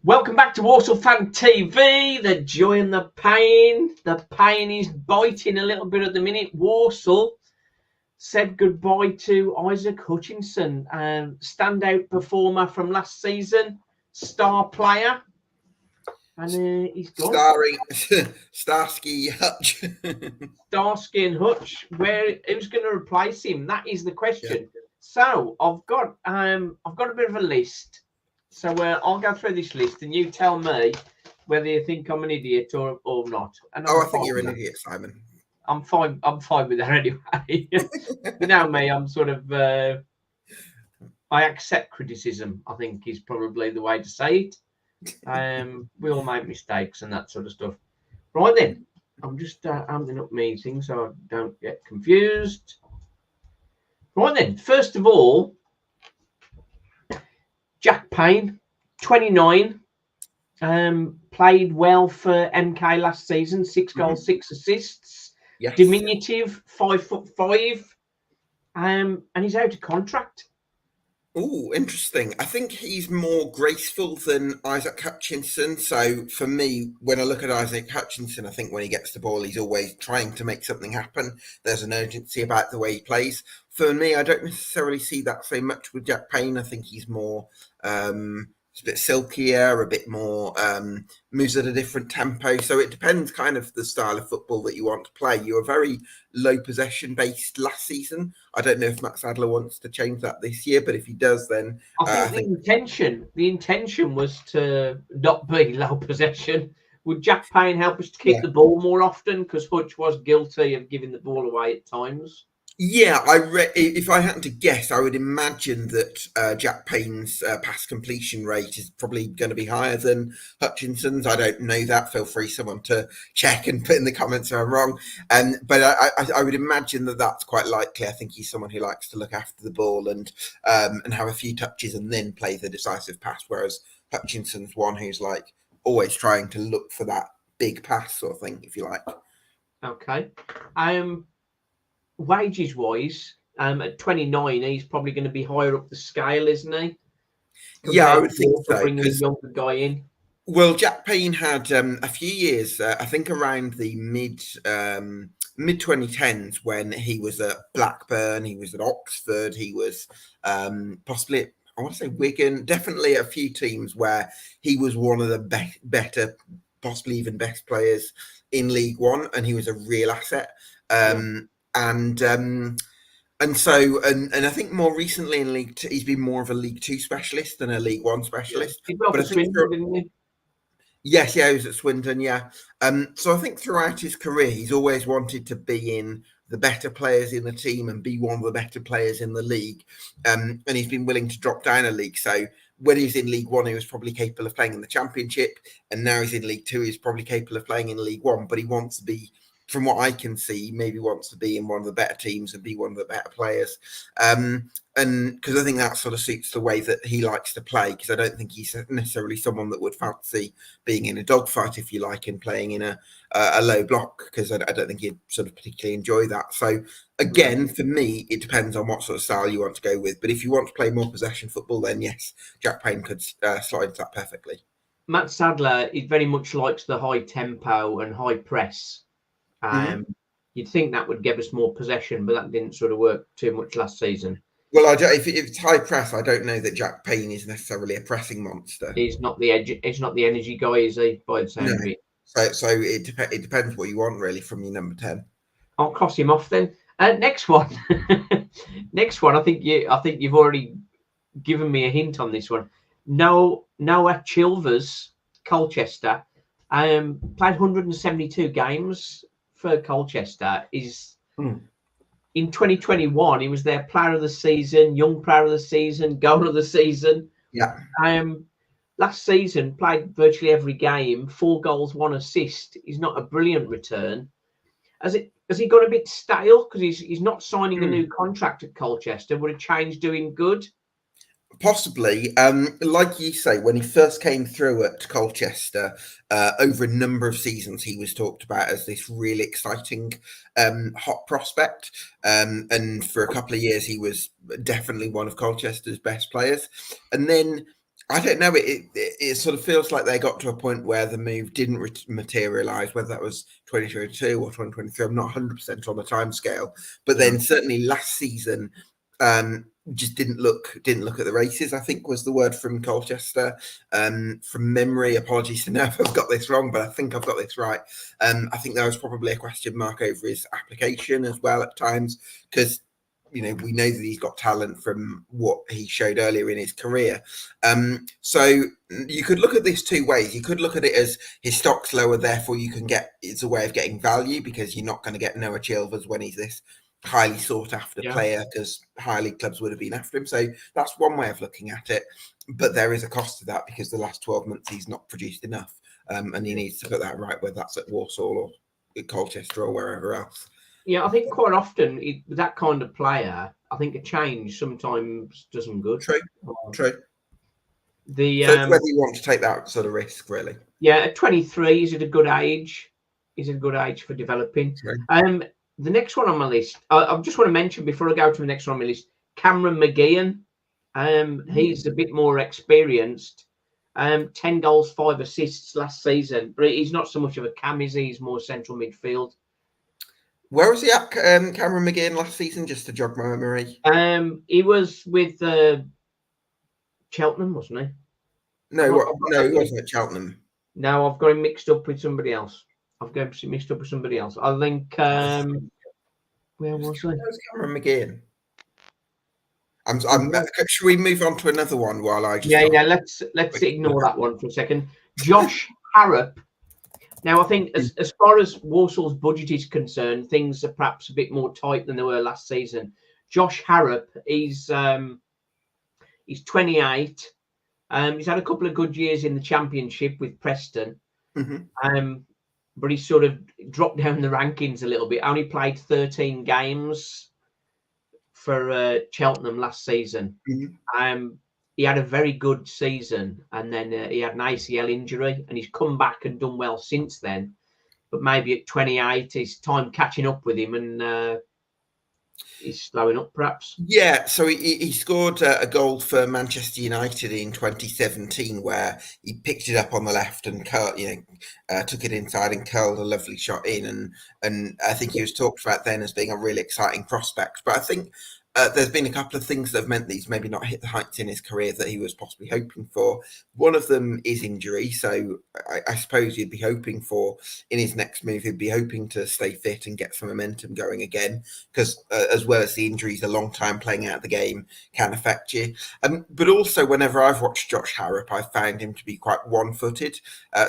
Welcome back to Walsall Fan TV. The joy and the pain. The pain is biting a little bit at the minute. Walsall said goodbye to Isaac Hutchinson, standout performer from last season, star player, and he's gone. Starring Starsky Hutch. Starsky and Hutch. Who's going to replace him? That is the question. Yeah. So I've got a bit of a list. So I'll go through this list, and you tell me whether you think I'm an idiot or not. And I think you're an idiot, Simon. I'm fine. I'm fine with that anyway. You know me. I'm sort of. I accept criticism, I think, is probably the way to say it. We all make mistakes and that sort of stuff. Right then, I'm just amping up meetings so I don't get confused. Right then, first of all, Jack Payne, 29, played well for MK last season, 6 goals, 6 assists, yes. Diminutive, 5'5", and he's out of contract. Oh, interesting. I think he's more graceful than Isaac Hutchinson. So for me, when I look at Isaac Hutchinson, I think when he gets the ball, he's always trying to make something happen. There's an urgency about the way he plays. For me, I don't necessarily see that so much with Jack Payne. I think he's more it's a bit silkier, a bit more moves at a different tempo. So it depends kind of the style of football that you want to play. You were very low possession based last season. I don't know if Matt Sadler wants to change that this year, but if he does, then I think the intention was to not be low possession. Would Jack Payne help us to keep the ball more often? Because Hutch was guilty of giving the ball away at times. Yeah, if I had to guess, I would imagine that Jack Payne's pass completion rate is probably going to be higher than Hutchinson's. I don't know that. Feel free someone to check and put in the comments if I'm wrong. But I would imagine that that's quite likely. I think he's someone who likes to look after the ball and have a few touches and then play the decisive pass, whereas Hutchinson's one who's like always trying to look for that big pass sort of thing, if you like. Okay. Wages wise, at 29, he's probably going to be higher up the scale, isn't he? Yeah, I would think so. Bringing a younger guy in. Well, Jack Payne had a few years, I think around the mid 2010s, when he was at Blackburn, he was at Oxford, he was possibly, I want to say Wigan, definitely a few teams where he was one of the better, possibly even best players in League One, and he was a real asset. And so I think more recently in League Two, he's been more of a League Two specialist than a League One specialist. Yeah. But I think didn't he? Yes, he was at Swindon, yeah. So I think throughout his career, he's always wanted to be in the better players in the team and be one of the better players in the league. And he's been willing to drop down a league. So when he was in League One, he was probably capable of playing in the Championship. And now he's in League Two, he's probably capable of playing in League One. But he wants to be, from what I can see, maybe wants to be in one of the better teams and be one of the better players. And because I think that sort of suits the way that he likes to play, because I don't think he's necessarily someone that would fancy being in a dogfight, if you like, and playing in a low block, because I don't think he'd sort of particularly enjoy that. So again, for me, it depends on what sort of style you want to go with. But if you want to play more possession football, then yes, Jack Payne could slide into that perfectly. Matt Sadler, he very much likes the high tempo and high press. You'd think that would give us more possession, but that didn't sort of work too much last season. Well, if it's high press, I don't know that Jack Payne is necessarily a pressing monster. He's not the edge. He's not the energy guy, is he? By the sound of it. So it depends what you want really from your number 10. I'll cross him off then. Next one. Next one. I think you've already given me a hint on this one. Noah Chilvers, Colchester, played 172 games for Colchester. In 2021, he was their player of the season, young player of the season, goal of the season. Yeah. Last season, played virtually every game, 4 goals, 1 assist. He's not a brilliant return. Has he got a bit stale because he's not signing a new contract at Colchester? Would a change do him good? Possibly. Like you say, when he first came through at Colchester, over a number of seasons, he was talked about as this really exciting hot prospect. And for a couple of years, he was definitely one of Colchester's best players. And then, I don't know, it sort of feels like they got to a point where the move didn't materialise, whether that was 2022 or 2023. I'm not 100% on the timescale, but then certainly last season just didn't look at the races, I think was the word from Colchester. From memory, apologies to know if I've got this wrong, but I think I've got this right. I think there was probably a question mark over his application as well at times, because we know that he's got talent from what he showed earlier in his career. So you could look at this two ways. You could look at it as his stock's lower, therefore it's a way of getting value, because you're not going to get Noah Chilvers when he's this highly sought after player, because high league clubs would have been after him. So that's one way of looking at it. But there is a cost to that, because the last 12 months he's not produced enough, and he needs to put that right, whether that's at Walsall or at Colchester or wherever else. Yeah, I think quite often that kind of player, I think a change sometimes doesn't good. True. So it's whether you want to take that sort of risk, really. Yeah, at 23, is it a good age? Is it a good age for developing? True. The next one on my list, I just want to mention before I go to the next one on my list, Cameron McGeehan. He's a bit more experienced. 10 goals, 5 assists last season, but he's not so much of a cam, is he? He's more central midfield. Where was he at, Cameron McGeehan, last season, just to jog my memory? He was with Cheltenham, wasn't he? No, he wasn't at Cheltenham. No, I've got him mixed up with somebody else. I think, where was he? That was Cameron McGeehan. Should we move on to another one while I just... Yeah, let's ignore that one for a second. Josh Harrop. Now, I think as far as Walsall's budget is concerned, things are perhaps a bit more tight than they were last season. Josh Harrop, he's 28. He's had a couple of good years in the Championship with Preston. But he's sort of dropped down the rankings a little bit. Only played 13 games for Cheltenham last season. He had a very good season, and then he had an ACL injury, and he's come back and done well since then. But maybe at 28, it's time catching up with him, and he's slowing up, perhaps. Yeah, so he scored a goal for Manchester United in 2017, where he picked it up on the left and took it inside and curled a lovely shot in, and I think he was talked about then as being a really exciting prospect. But I think there's been a couple of things that have meant that he's maybe not hit the heights in his career that he was possibly hoping for. One of them is injury. So I suppose you'd be hoping for, in his next move, he'd be hoping to stay fit and get some momentum going again, because as well as the injuries, a long time playing out the game can affect you. But also, whenever I've watched Josh Harrop, I found him to be quite one-footed.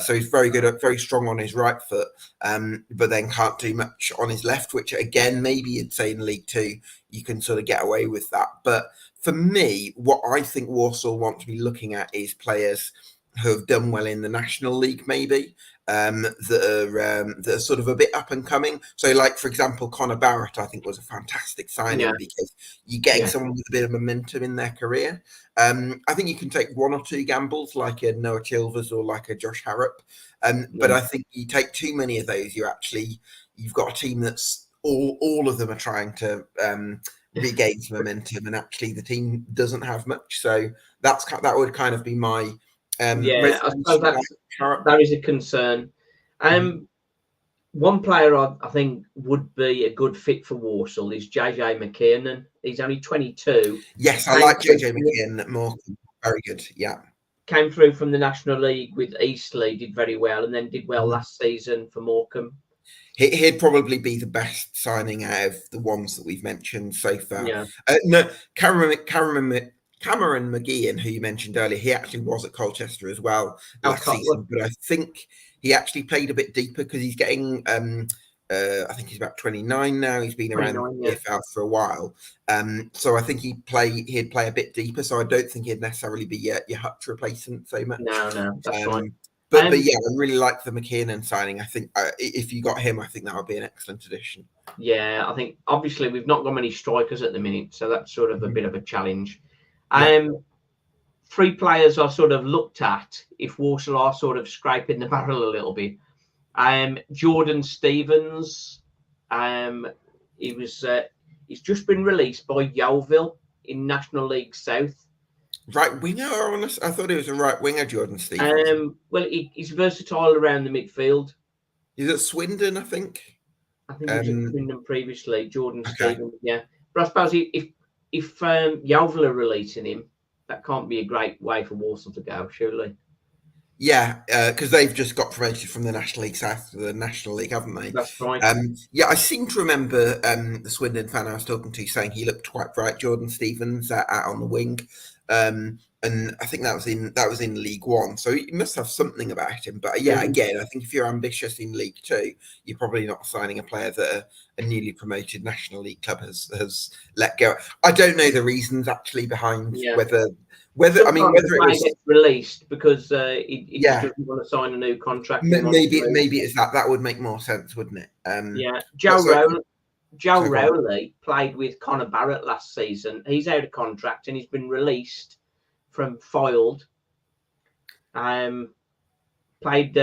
So he's very good, very strong on his right foot, but then can't do much on his left, which again, maybe you'd say in League Two, you can sort of get away with that. But for me, what I think Walsall want to be looking at is players who have done well in the National League, maybe, that are sort of a bit up and coming. So, like, for example, Connor Barrett, I think, was a fantastic signing because you're getting someone with a bit of momentum in their career. I think you can take one or two gambles, like a Noah Chilvers or like a Josh Harrop. But I think you take too many of those, you've got a team that's all of them are trying to regain some momentum, and actually the team doesn't have much. So that would kind of be my I suppose that is a concern. One player I think would be a good fit for Walsall is JJ McKiernan. He's only 22. Yes, I like JJ McKiernan more. Very good, yeah. Came through from the National League with Eastleigh, did very well, and then did well last season for Morecambe. He'd probably be the best signing out of the ones that we've mentioned so far. Yeah. No, Cameron McGeehan, who you mentioned earlier, he actually was at Colchester as well last season, but I think he actually played a bit deeper because he's getting, I think he's about 29 now. He's been around the EFL for a while. So I think he'd play a bit deeper. So I don't think he'd necessarily be your Hutch replacement so much. No, that's fine. But yeah, I really like the McKiernan signing. I think if you got him, I think that would be an excellent addition. Yeah, I think obviously we've not got many strikers at the minute, so that's sort of a bit of a challenge. Three players I sort of looked at if Walsall are sort of scraping the barrel a little bit. Jordan Stevens, he's just been released by Yeovil in National League South. Right winger, I thought he was a right winger, Jordan Stevens. Well, he's versatile around the midfield. He's at Swindon, I think. I think he was at Swindon previously, Jordan Okay. Stevens, yeah. But I suppose if Yeovil are releasing him, that can't be a great way for Walsall to go, surely. Yeah, because they've just got promoted from the National League South to the National League, haven't they? That's right. Yeah, I seem to remember the Swindon fan I was talking to saying he looked quite bright, Jordan Stevens, out on the wing, and I think that was in League One, so he must have something about him. But yeah, again, I think if you're ambitious in League Two, you're probably not signing a player that a newly promoted National League club has let go. I don't know the reasons actually behind whether Sometimes I mean whether it was gets released because he doesn't want to sign a new contract. Maybe it's that would make more sense, wouldn't it? Joe Rowley played with Connor Barrett last season. He's out of contract and he's been released from Fylde. Played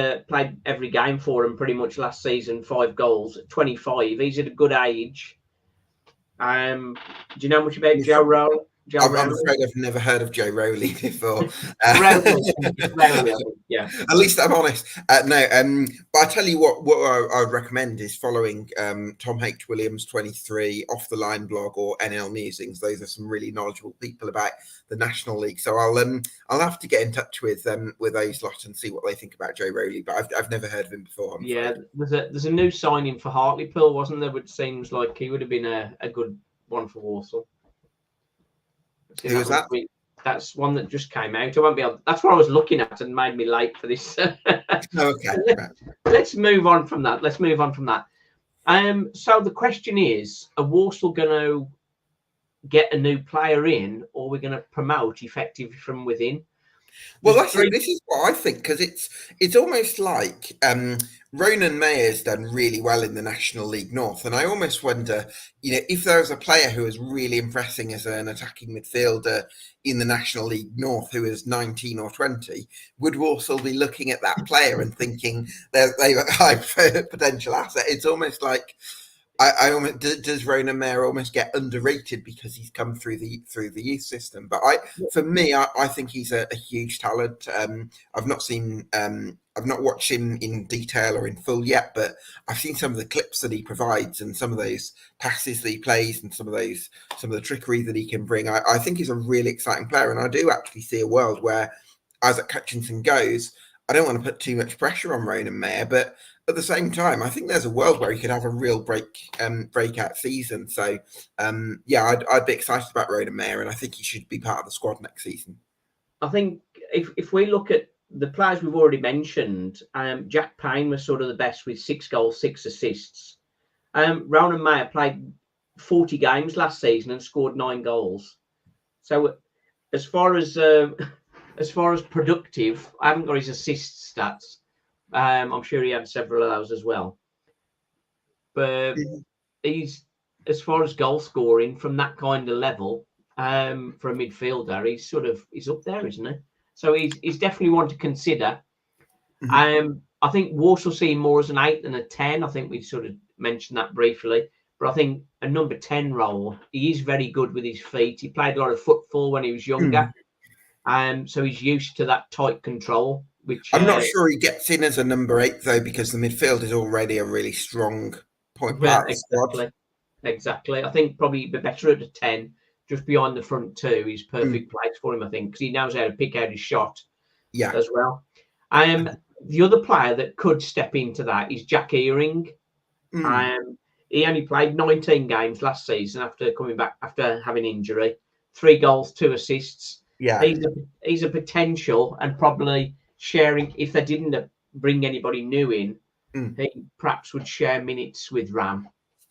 every game for him pretty much last season. 5 goals, 25. He's at a good age. Do you know much about Joe Rowley? I'm afraid I've never heard of Joe Rowley before. Yeah. At least I'm honest. No, but I tell you what I would recommend is following Tom H. Williams 23 Off the Line blog or NL Musings. Those are some really knowledgeable people about the National League. So I'll have to get in touch with those lot and see what they think about Joe Rowley. But I've never heard of him before. Yeah, there's a new signing for Hartlepool, wasn't there? Which seems like he would have been a good one for Walsall. Who was that? That's one that just came out. I won't be able. That's what I was looking at and made me late for this. Okay. Let's move on from that. So the question is: are Walsall going to get a new player in, or we're going to promote effectively from within? Well, this is what I think, because it's almost like Ronan Mayer's done really well in the National League North, and I almost wonder, if there was a player who was really impressing as an attacking midfielder in the National League North who is 19 or 20, would Walsall be looking at that player and thinking they're a high potential asset? It's almost like does Ronan Mayer almost get underrated because he's come through the youth system? But for me, I think he's a huge talent. I've not watched him in detail or in full yet, but I've seen some of the clips that he provides and some of those passes that he plays and some of the trickery that he can bring. I think he's a really exciting player, and I do actually see a world where Isaac Hutchinson goes. I don't want to put too much pressure on Ronan Mayer, but at the same time, I think there's a world where he could have a real breakout season. So, I'd be excited about Ronan Mayer, and I think he should be part of the squad next season. I think if we look at the players we've already mentioned, Jack Payne was sort of the best with 6 goals, 6 assists. Ronan Mayer played 40 games last season and scored 9 goals. So, as far as productive, I haven't got his assist stats. I'm sure he had several of those as well. But he's, as far as goal scoring from that kind of level, for a midfielder, he's up there, isn't he? So he's definitely one to consider. I think Walsall see him more as an 8 than a 10. I think we sort of mentioned that briefly. But I think a number 10 role, he is very good with his feet. He played a lot of football when he was younger. So he's used to that tight control. Which I'm not sure he gets in as a number 8 though, because the midfield is already a really strong point part of the squad. Exactly. I think probably be better at a 10, just behind the front 2. He's perfect place for him, I think, because he knows how to pick out his shot. As well. The other player that could step into that is Jack Earing. He only played 19 games last season after coming back after having injury. 3 goals, 2 assists. Yeah, he's a potential, and probably sharing, if they didn't bring anybody new in, he perhaps would share minutes with Ram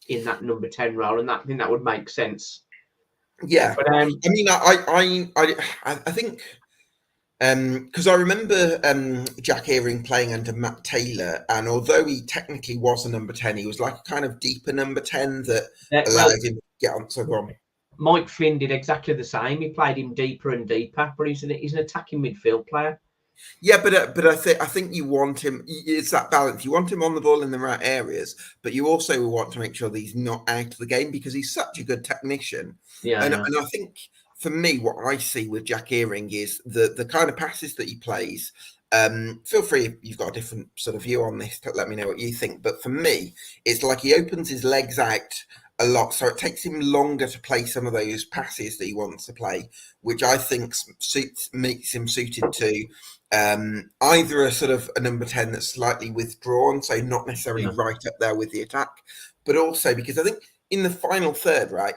in that number 10 role, and I think that would make sense. Yeah, but I mean, I think because I remember Jack Earing playing under Matt Taylor, and although he technically was a number 10, he was like a kind of deeper number 10 that allowed him to get on. So go on. Mike Flynn did exactly the same. He played him deeper and deeper, but he's an attacking midfield player. Yeah, but I think you want him. It's that balance. You want him on the ball in the right areas, but you also want to make sure that he's not out of the game, because he's such a good technician. Yeah, and I think for me, what I see with Jack Earing is the kind of passes that he plays. Feel free if you've got a different sort of view on this to let me know what you think. But for me, it's like he opens his legs out a lot, so it takes him longer to play some of those passes that he wants to play, which I think makes him suited to either a sort of a number 10 that's slightly withdrawn, so not necessarily right up there with the attack, but also because I think in the final third, right,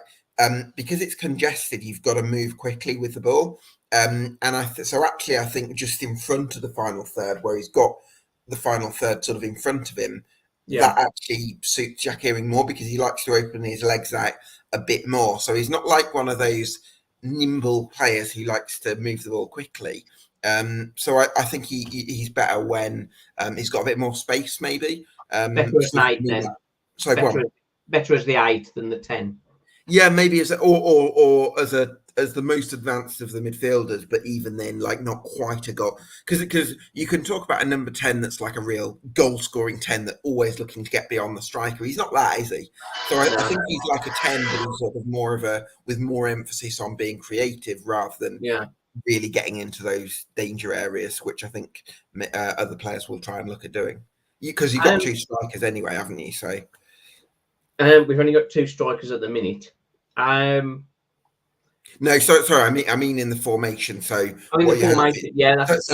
because it's congested, you've got to move quickly with the ball. And so actually, I think just in front of the final third, where he's got the final third sort of in front of him, that actually suits Jack Earing more because he likes to open his legs out a bit more. So he's not like one of those nimble players who likes to move the ball quickly. So I think he's better when he's got a bit more space, maybe. Better as an 8 then. Sorry, better as the 8 than the 10. Yeah, maybe as as the most advanced of the midfielders, but even then, like not quite a goal. Because you can talk about a number 10 that's like a real goal scoring 10 that always looking to get beyond the striker. He's not that, is he? So I think he's like a 10, but he's sort of more of with more emphasis on being creative rather than really getting into those danger areas, which I think other players will try and look at doing. Because you've got 2 strikers anyway, haven't you? So. We've only got 2 strikers at the minute. No, sorry. I mean in the formation. So the formation,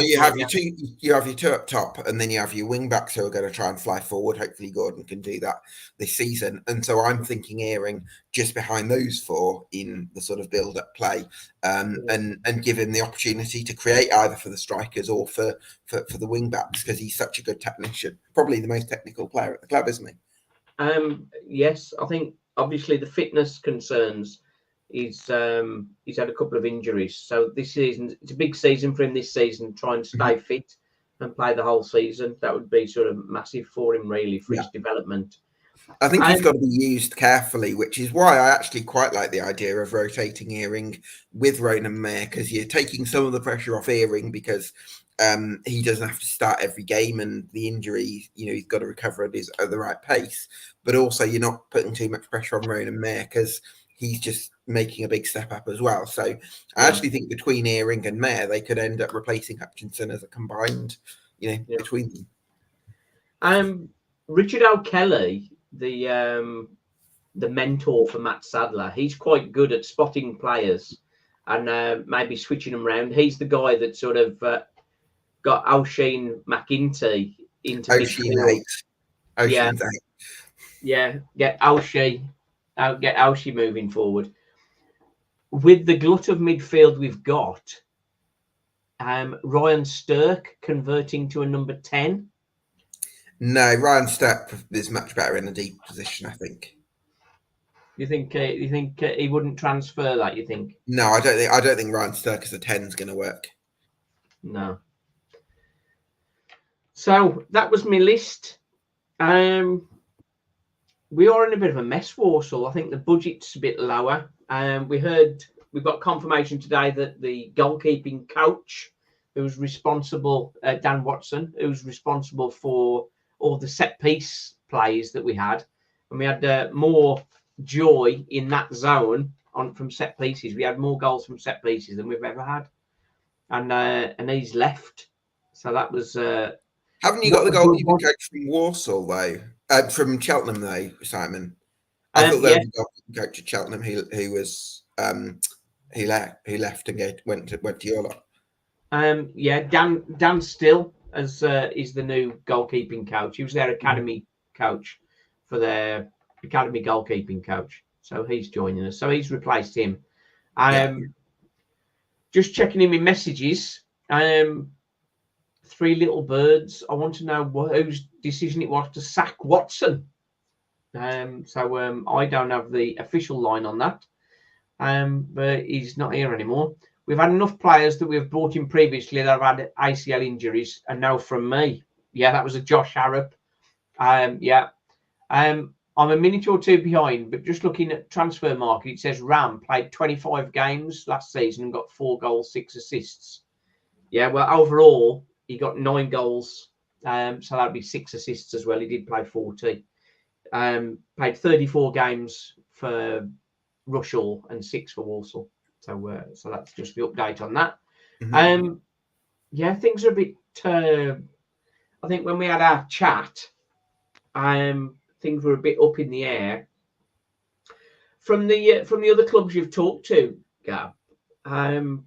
you have your two. You have your 2 up top, and then you have your wing backs who are going to try and fly forward. Hopefully, Gordon can do that this season. And so I'm thinking Earing just behind those 4 in the sort of build-up play, and give him the opportunity to create either for the strikers or for the wing backs because he's such a good technician. Probably the most technical player at the club, isn't he? Yes, I think obviously the fitness concerns. He's had a couple of injuries, so this season it's a big season for him. This season, try and stay fit and play the whole season. That would be sort of massive for him, really, for his development. I think he's got to be used carefully, which is why I actually quite like the idea of rotating Earing with Ronan Mayer because you're taking some of the pressure off Earing because he doesn't have to start every game and the injury, he's got to recover at the right pace. But also, you're not putting too much pressure on Ronan Mayer because he's just making a big step up as well. So I actually think between Earing and Mayer, they could end up replacing Hutchinson as a combined, between them. Richard O'Kelly, the mentor for Matt Sadler, he's quite good at spotting players and maybe switching them around. He's the guy that sort of got Oisin McInty into midfield. Get Oisin moving forward. With the glut of midfield we've got, Ryan Stirk converting to a number 10. No, Ryan Stirk is much better in a deep position, I think. You think he wouldn't transfer that? You think? No, I don't think Ryan Stirk as a 10 is going to work. No. So that was my list. We are in a bit of a mess, Walsall. I think the budget's a bit lower. We've got confirmation today that the goalkeeping coach, who's responsible, Dan Watson, who's responsible for all the set piece plays that we had, and we had more joy in that zone from set pieces. We had more goals from set pieces than we've ever had, and he's left. So that was. Haven't you got the goalkeeping coach from Walsall though? From Cheltenham though, Simon. I thought there was a goalkeeping coach at Cheltenham who was he left and went to your lot. Dan Still is the new goalkeeping coach. He was their academy coach for their academy goalkeeping coach. So he's joining us. So he's replaced him. Just checking in my messages. 3 little birds. I want to know whose decision it was to sack Watson. So I don't have the official line on that. But he's not here anymore. We've had enough players that we've brought in previously that have had ACL injuries, and now from me. Yeah, that was a Josh Harrop. I'm a minute or 2 behind, but just looking at transfer market, it says Ram played 25 games last season and got 4 goals, 6 assists. Yeah, well, overall, he got 9 goals. So that'd be 6 assists as well. He did play 40. Played 34 games for Rushall and 6 for Walsall. So that's just the update on that. Mhm. Yeah, things are a bit. I think when we had our chat, things were a bit up in the air. From the other clubs you've talked to, Gab, are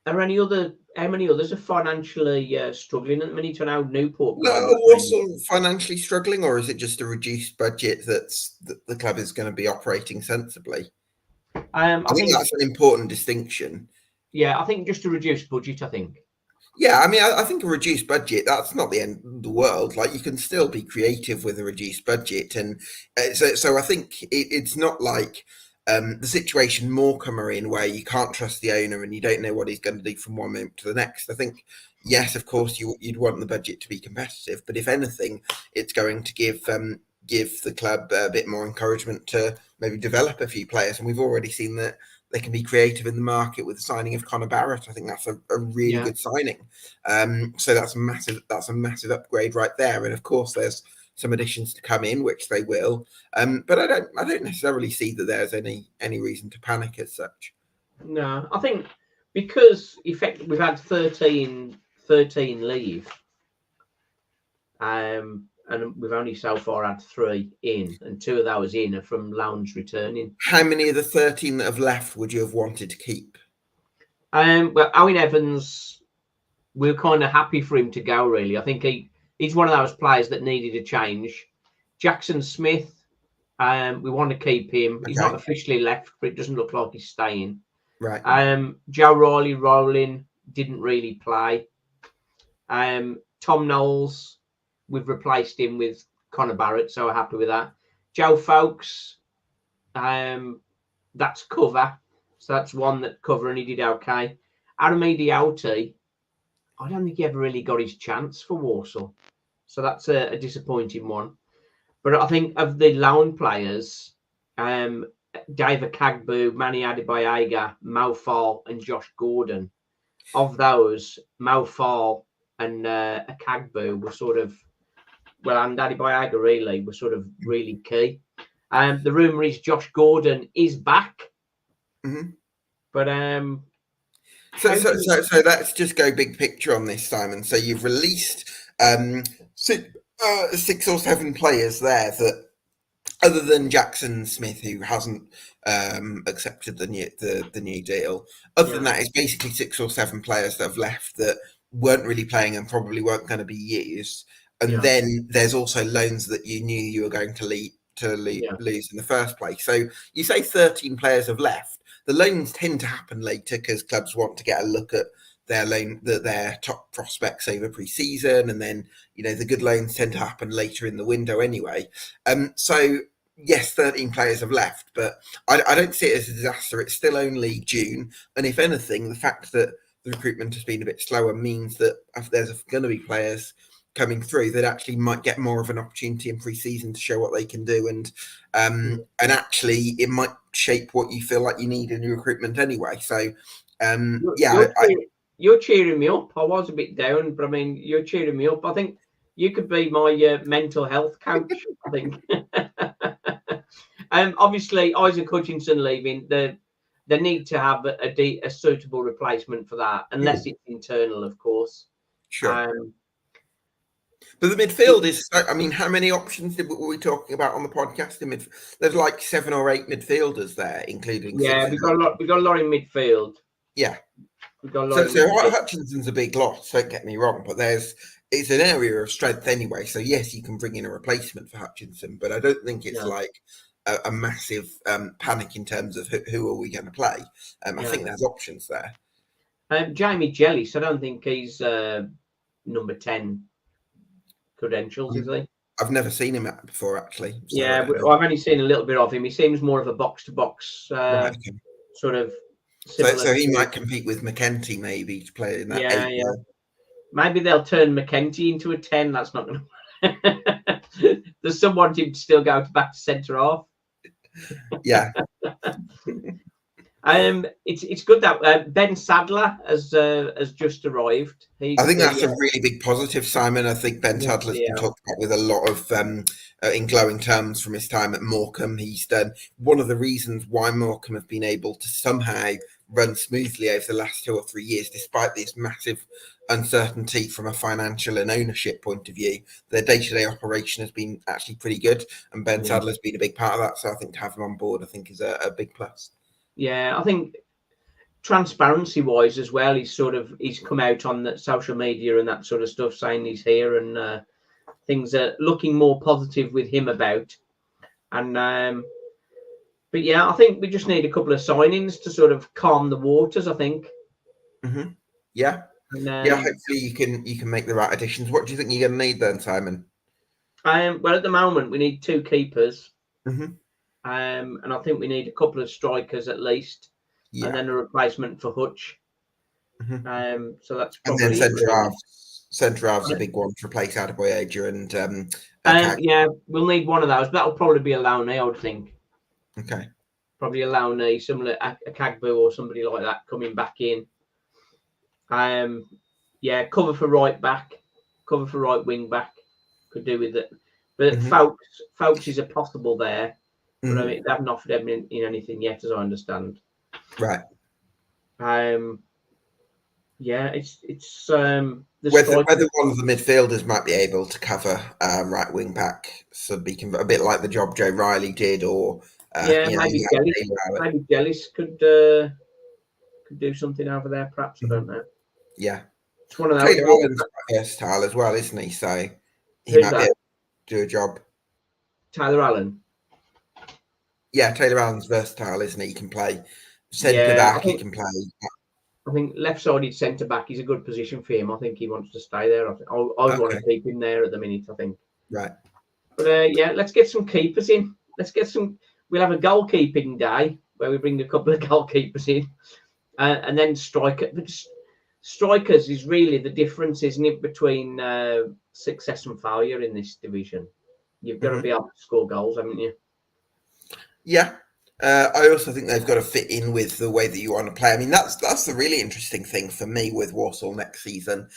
any other? How many others are financially struggling at the minute? I know Newport No, guy are was saying. Walsall financially struggling, or is it just a reduced budget that the club is going to be operating sensibly? I I think think, that's an important distinction. yeah, I think just a reduced budget. I think. Yeah, I mean, I think a reduced budget, that's not the end of the world. Like, you can still be creative with a reduced budget. And so I think it's not like the situation Morecambe are in where you can't trust the owner and you don't know what he's going to do from one moment to the next. I think, yes, of course, you'd want the budget to be competitive. But if anything, it's going to give the club a bit more encouragement to maybe develop a few players. And we've already seen that they can be creative in the market with the signing of Connor Barrett. I think that's a really Yeah. good signing. So that's a massive upgrade right there. And of course, there's some additions to come in, which they will. But I don't necessarily see that there's any reason to panic as such. No, I think because we've had 13 leave, and we've only so far had 3 in, and 2 of those in are from loans returning. How many of the 13 that have left would you have wanted to keep? Well, Owen Evans, we're kind of happy for him to go. Really, I think he's one of those players that needed a change. Jackson Smith, we want to keep him. He's not officially left, but it doesn't look like he's staying. Right. Joe Riley Rowling didn't really play. Tom Knowles, we've replaced him with Connor Barrett, so we're happy with that. Joe Folks, that's cover. So that's one that cover, and he did okay. Aramidi Auti, I don't think he ever really got his chance for Walsall. So that's a disappointing one. But I think of the loan players, David Kagbu, Manny Adebayaga, Mo Fall, and Josh Gordon. Of those, Mo Fall and Kagbu were sort of, well, and Adebayaga really were sort of really key. The rumour is Josh Gordon is back. Mm-hmm. But so let's just go big picture on this, Simon. So you've released 6 or 7 players there that, other than Jackson Smith, who hasn't accepted the new deal. Other than that, it's basically 6 or 7 players that have left that weren't really playing and probably weren't going to be used. And then there's also loans that you knew you were going to lose in the first place. So you say 13 players have left. The loans tend to happen later because clubs want to get a look at their top prospects over pre-season, and then the good loans tend to happen later in the window anyway. So yes, 13 players have left, but I don't see it as a disaster. It's still only June, and if anything, the fact that the recruitment has been a bit slower means that if there's going to be players coming through that actually might get more of an opportunity in pre-season to show what they can do, and actually it might shape what you feel like you need in your recruitment anyway. So you're cheering me up. I was a bit down, but I mean, you're cheering me up. I think you could be my mental health coach. I think. Obviously, Isaac Hutchinson leaving. They need to have a suitable replacement for that, unless it's internal, of course. Sure. But the midfield is, I mean, how many options were we talking about on the podcast? There's like 7 or 8 midfielders there, including. Yeah, we've got a lot in midfield. Yeah. We've got a lot. So Hutchinson's a big loss, don't get me wrong, but it's an area of strength anyway. So yes, you can bring in a replacement for Hutchinson, but I don't think it's like a massive panic in terms of who are we going to play. I think there's options there. Jamie Jellis, I don't think he's number 10 credentials, is he? I've never seen him before, actually. So I've only seen a little bit of him. He seems more of a box-to-box sort of. So he might compete with McKenty maybe to play in that 8. Yeah. Maybe they'll turn McKenty into a 10. That's not going to. There's someone to still go back to centre half. Yeah. It's good that Ben Sadler has just arrived. I think that's a really big positive, Simon. I think Ben Sadler's been talked about with a lot of in glowing terms from his time at Morecambe. He's done one of the reasons why Morecambe have been able to somehow run smoothly over the last 2 or 3 years, despite this massive uncertainty from a financial and ownership point of view. Their day-to-day operation has been actually pretty good, and Ben Sadler's been a big part of that. So I think to have him on board, I think, is a big plus. Yeah, I think transparency-wise as well, he's come out on the social media and that sort of stuff, saying he's here, and things are looking more positive with him about. And but yeah, I think we just need a couple of signings to sort of calm the waters, I think. Mm-hmm. Yeah. And, hopefully you can make the right additions. What do you think you're going to need then, Simon? Well, at the moment we need 2 keepers, mm-hmm. And I think we need a couple of strikers at least, and then a replacement for Hutch. Mm-hmm. So that's probably and then centre halves a big one to replace Adebayoja and yeah, we'll need one of those. But that'll probably be a loanee, I would think. Okay. Probably a loanee, similar a Kagbu or somebody like that coming back in. Yeah, cover for right back, cover for right wing back, could do with it. But Folks is a possible there, but I mean they haven't offered him in anything yet, as I understand. Right. Yeah, it's whether one of the midfielders might be able to cover right wing back, so be a bit like the job Joe Riley did, or maybe Jellis could do something over there, perhaps. I don't know. Yeah, it's one of those. Taylor Allen's versatile as well, isn't he? So he might be able to do a job. Taylor Allen. Yeah, Taylor Allen's versatile, isn't he? He can play centre back. He can play. I think left-sided centre back is a good position for him. I think he wants to stay there. I want to keep him there at the minute, I think. Right. But yeah, let's get some keepers in. We'll have a goalkeeping day where we bring a couple of goalkeepers in, and then strikers is really the difference, isn't it, between success and failure in this division? You've got to be able to score goals, haven't you? Yeah. I also think they've got to fit in with the way that you want to play. I mean, that's the really interesting thing for me with Walsall next season.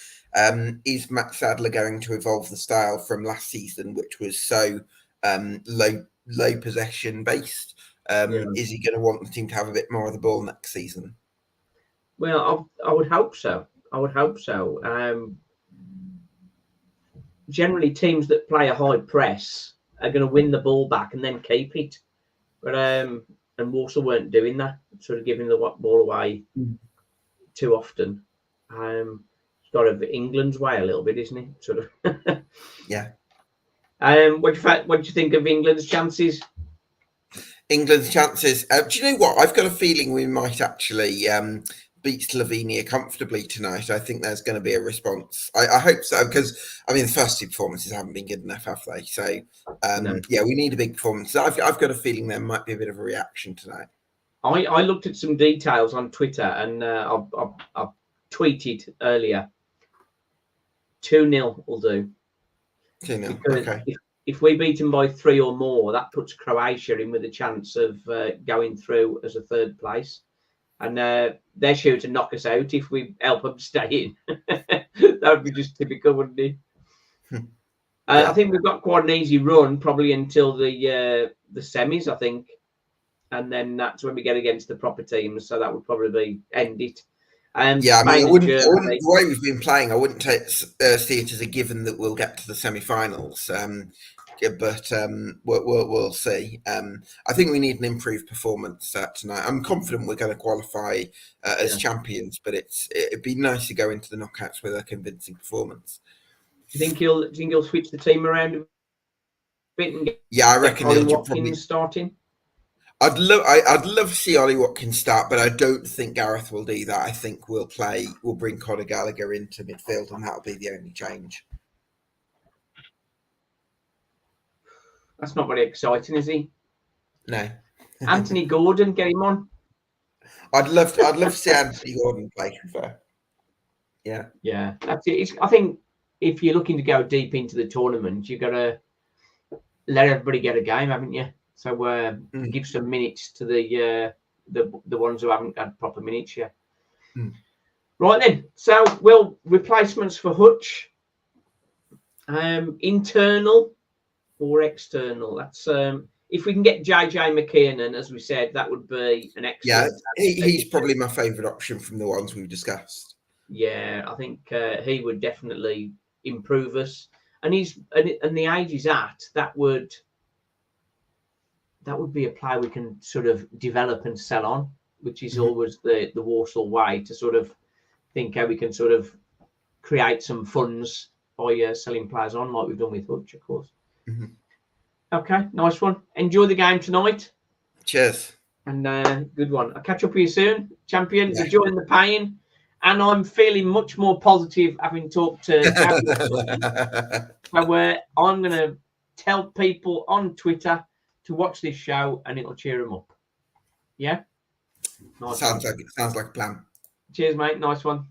Is Matt Sadler going to evolve the style from last season, which was so low possession based? Is he going to want the team to have a bit more of the ball next season? Well, I would hope so. Generally, teams that play a high press are going to win the ball back and then keep it. But and Walsall weren't doing that, sort of giving the ball away too often. It's got of England's way a little bit, isn't it? Sort of. Yeah. What do you think of England's chances? England's chances. Do you know what? I've got a feeling we might actually beat Slovenia comfortably tonight. I think there's going to be a response. I hope so, because I mean the first 2 performances haven't been good enough, have they? So yeah, we need a big performance. I've got a feeling there might be a bit of a reaction tonight. I looked at some details on Twitter, and I tweeted earlier. 2-0 will do. 2-0. Okay. If we beat them by 3 or more, that puts Croatia in with a chance of going through as a 3rd place. And they're sure to knock us out if we help them stay in. That would be just typical, wouldn't it? I think we've got quite an easy run, probably until the semis, I think. And then that's when we get against the proper teams. So that would probably end it. Yeah, I mean, the way we've been playing, I wouldn't see it as a given that we'll get to the semi-finals. But we'll see. I think we need an improved performance tonight. I'm confident we're going to qualify as champions, but it'd be nice to go into the knockouts with a convincing performance. Do you think he'll switch the team around a bit and get I reckon Ollie he'll Watkins probably starting? I'd love to see Ollie Watkins start, but I don't think Gareth will do that. I think we'll bring Conor Gallagher into midfield, and that'll be the only change. That's not very exciting, is he? No. Anthony Gordon, get him on. I'd love to see Anthony Gordon play. Yeah, that's it. I think if you're looking to go deep into the tournament, you've got to let everybody get a game, haven't you? So give some minutes to the ones who haven't had proper minutes yet. Right then. So replacements for Hutch. Internal or external? That's if we can get JJ McKiernan, as we said, that would be an excellent. Yeah, he's probably my favourite option from the ones we've discussed. Yeah, I think he would definitely improve us, and the age he's at, that would be a player we can sort of develop and sell on, which is always the Walsall way, to sort of think how we can sort of create some funds by selling players on, like we've done with Hutch, of course. Okay, nice one. Enjoy the game tonight. Cheers. And good one. I'll catch up with you soon, champion. Yeah. Enjoying the pain. And I'm feeling much more positive having talked to Gab Sutton. Where I'm going to tell people on Twitter to watch this show, and it'll cheer them up. Yeah? Nice sounds like a plan. Cheers, mate. Nice one.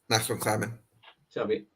Nice one, Simon. Love it.